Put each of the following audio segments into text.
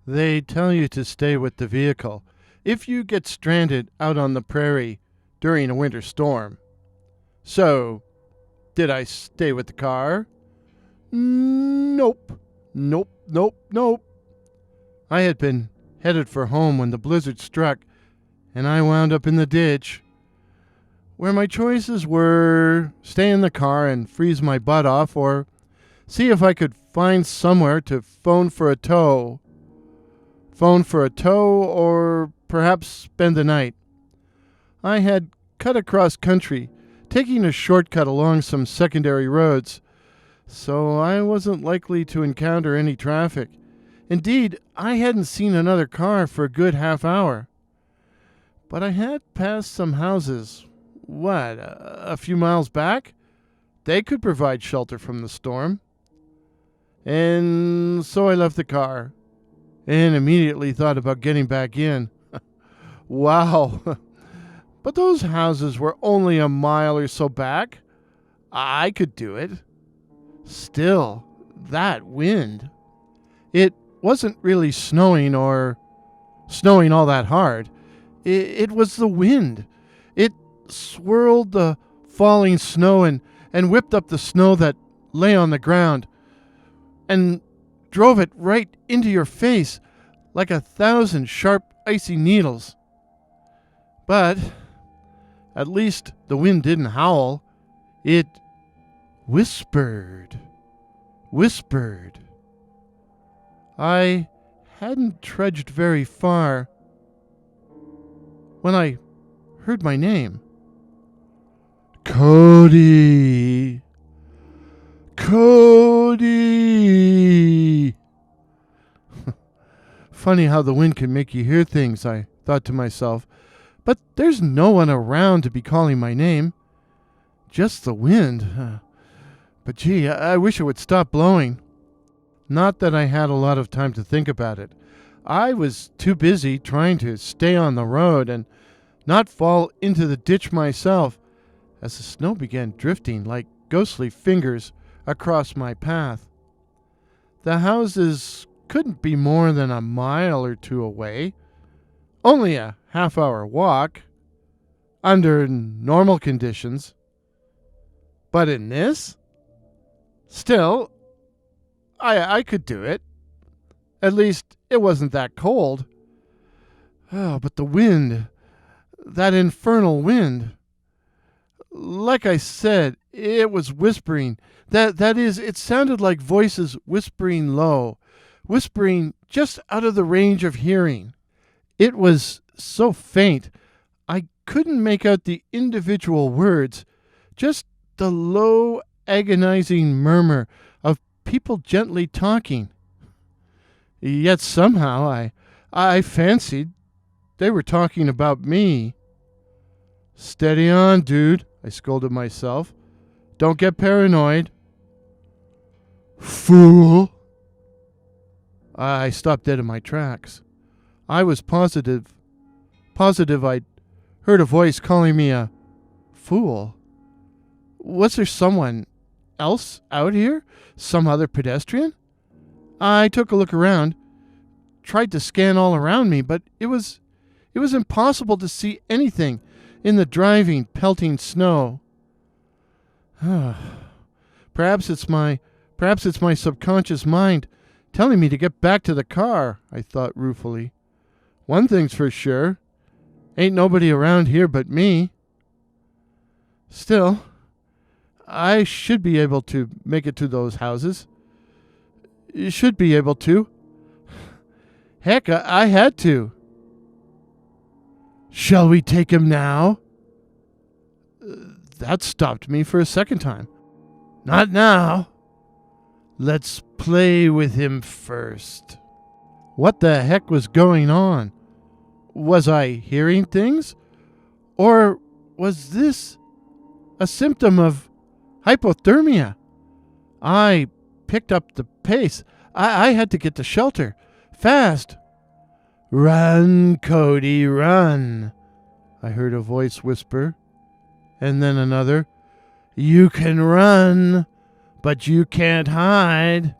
They tell you to stay with the vehicle if you get stranded out on the prairie during a winter storm. So, did I stay with the car? Nope. Nope. I had been headed for home when the blizzard struck, and I wound up in the ditch, where my choices were stay in the car and freeze my butt off, or see if I could find somewhere to phone for a tow. Or perhaps spend the night. I had cut across country, taking a shortcut along some secondary roads, so I wasn't likely to encounter any traffic. Indeed, I hadn't seen another car for a good half hour. But I had passed some houses, a few miles back? They could provide shelter from the storm. And so I left the car and immediately thought about getting back in. Wow. But those houses were only a mile or so back. I could do it. Still, that wind. It wasn't really snowing all that hard. It was the wind. It swirled the falling snow and whipped up the snow that lay on the ground and drove it right into your face like 1,000 sharp, icy needles. But at least the wind didn't howl. It whispered. I hadn't trudged very far when I heard my name. Cody! Funny how the wind can make you hear things, I thought to myself. But there's no one around to be calling my name. Just the wind. But gee, I wish it would stop blowing. Not that I had a lot of time to think about it. I was too busy trying to stay on the road and not fall into the ditch myself as the snow began drifting like ghostly fingers across my path. The houses couldn't be more than a mile or two away. Only a half-hour walk under normal conditions. But in this? Still, I could do it. At least it wasn't that cold. Oh, but the wind, that infernal wind. Like I said, it was whispering. That is, it sounded like voices whispering low, whispering just out of the range of hearing. It was so faint, I couldn't make out the individual words, just the low, agonizing murmur of people gently talking. Yet somehow I fancied they were talking about me. Steady on, dude, I scolded myself. Don't get paranoid. Fool! I stopped dead in my tracks. I was positive I'd heard a voice calling me a fool. Was there someone else out here? Some other pedestrian? I took a look around, tried to scan all around me, but it was impossible to see anything in the driving, pelting snow. Perhaps it's my subconscious mind telling me to get back to the car, I thought ruefully. One thing's for sure, ain't nobody around here but me. Still, I should be able to make it to those houses. You should be able to. Heck, I had to. Shall we take him now? That stopped me for a second time. Not now. Let's play with him first. What the heck was going on? Was I hearing things? Or was this a symptom of hypothermia? I picked up the pace. I had to get to shelter. Fast. Run, Cody, run, I heard a voice whisper. And then another. You can run, but you can't hide.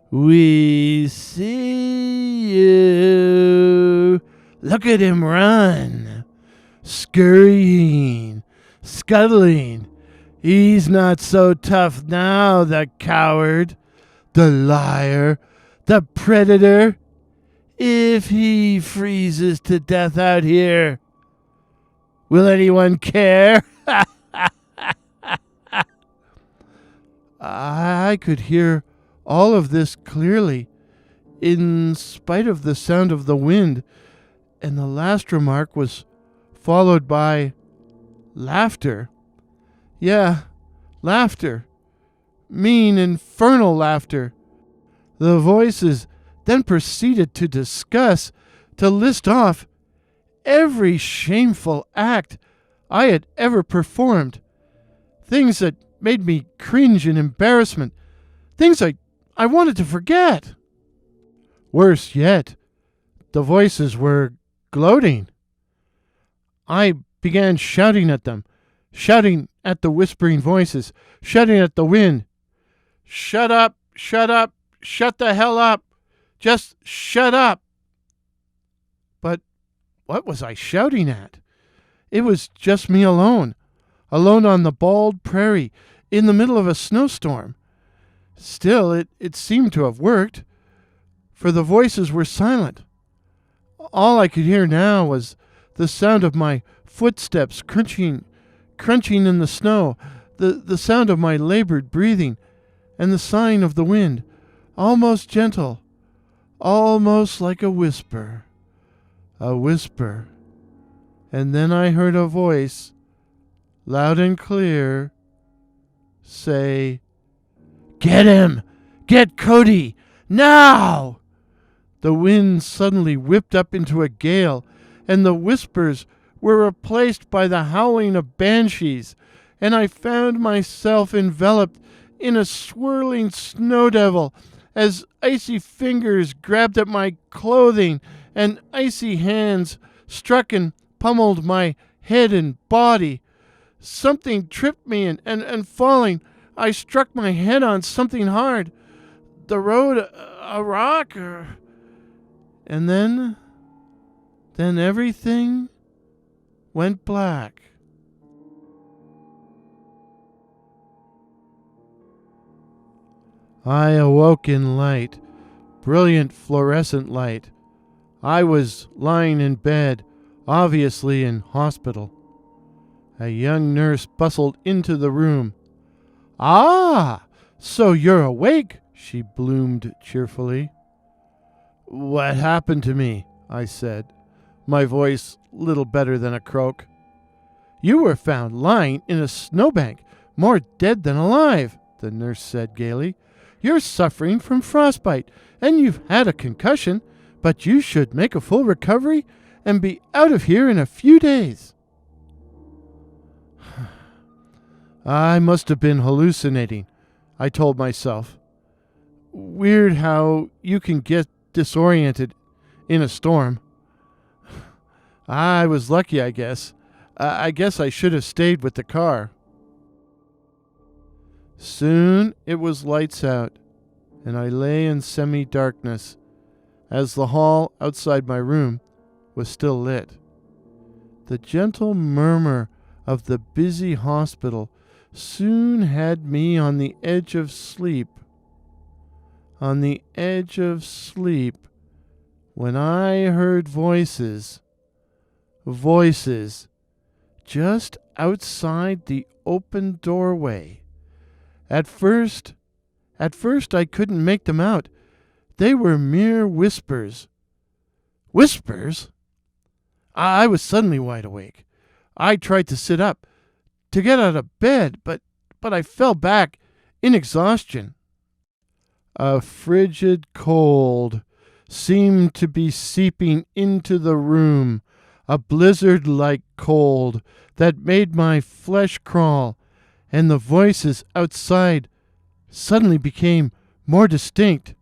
We see you. Look at him run. Scurrying, scuttling. He's not so tough now, the coward, the liar, the predator. If he freezes to death out here, will anyone care? I could hear all of this clearly, in spite of the sound of the wind, and the last remark was followed by laughter. Yeah, laughter. Mean, infernal laughter. The voices then proceeded to discuss, to list off every shameful act I had ever performed. Things that made me cringe in embarrassment. Things I wanted to forget. Worse yet, the voices were gloating. I began shouting at them, shouting at the whispering voices, shouting at the wind. Shut up, shut up, shut the hell up. Just shut up. But what was I shouting at? It was just me alone on the bald prairie, in the middle of a snowstorm. Still, it seemed to have worked, for the voices were silent. All I could hear now was the sound of my footsteps crunching in the snow, the sound of my labored breathing, and the sighing of the wind, almost gentle, almost like a whisper. A whisper. And then I heard a voice, loud and clear, say, "Get him! Get Cody! Now!" The wind suddenly whipped up into a gale, and the whispers were replaced by the howling of banshees, and I found myself enveloped in a swirling snow devil as icy fingers grabbed at my clothing and icy hands struck and pummeled my head and body. Something tripped me, and falling, I struck my head on something hard. The road, a rock, and then everything went black. I awoke in light, brilliant fluorescent light. I was lying in bed, obviously in hospital. A young nurse bustled into the room. "Ah, so you're awake," she bloomed cheerfully. "What happened to me?" I said, my voice little better than a croak. "You were found lying in a snowbank, more dead than alive," the nurse said gaily. "You're suffering from frostbite, and you've had a concussion, but you should make a full recovery and be out of here in a few days." I must have been hallucinating, I told myself. Weird how you can get disoriented in a storm. I was lucky, I guess. I guess I should have stayed with the car. Soon it was lights out, and I lay in semi-darkness, as the hall outside my room was still lit. The gentle murmur of the busy hospital soon had me on the edge of sleep. On the edge of sleep, when I heard voices just outside the open doorway. At first I couldn't make them out. They were mere whispers. Whispers? I was suddenly wide awake. I tried to sit up, to get out of bed, but I fell back in exhaustion. A frigid cold seemed to be seeping into the room, a blizzard-like cold that made my flesh crawl, and the voices outside suddenly became more distinct.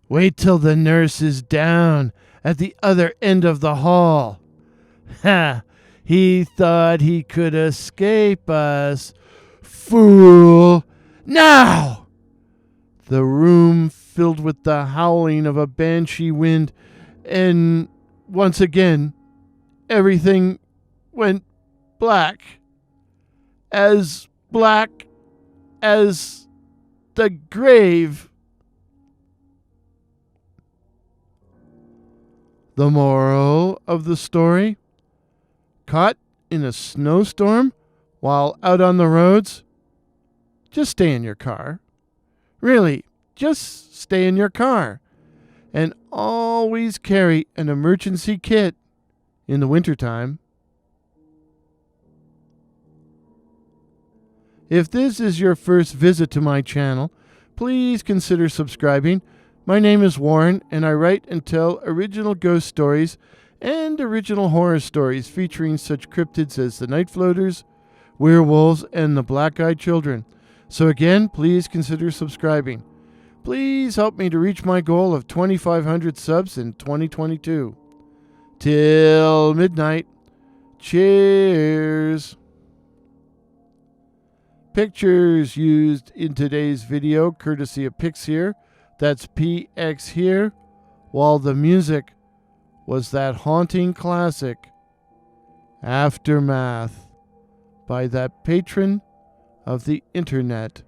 "Wait till the nurse is down at the other end of the hall. Ha! He thought he could escape us. Fool! Now!" The room filled with the howling of a banshee wind, and once again, everything went black as the grave. The moral of the story: caught in a snowstorm while out on the roads? Just stay in your car. Really, just stay in your car. And always carry an emergency kit in the wintertime. If this is your first visit to my channel, please consider subscribing. My name is Warren, and I write and tell original ghost stories and original horror stories featuring such cryptids as the Night Floaters, werewolves, and the Black-Eyed Children. So again, please consider subscribing. Please help me to reach my goal of 2,500 subs in 2022. Till midnight. Cheers. Pictures used in today's video courtesy of Pix here. That's PX here. While the music was that haunting classic, Aftermath, by that patron of the internet,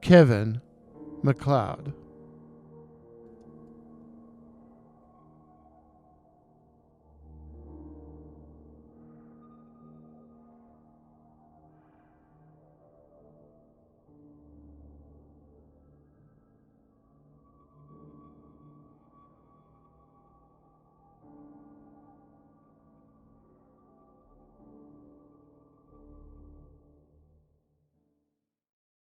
Kevin MacLeod.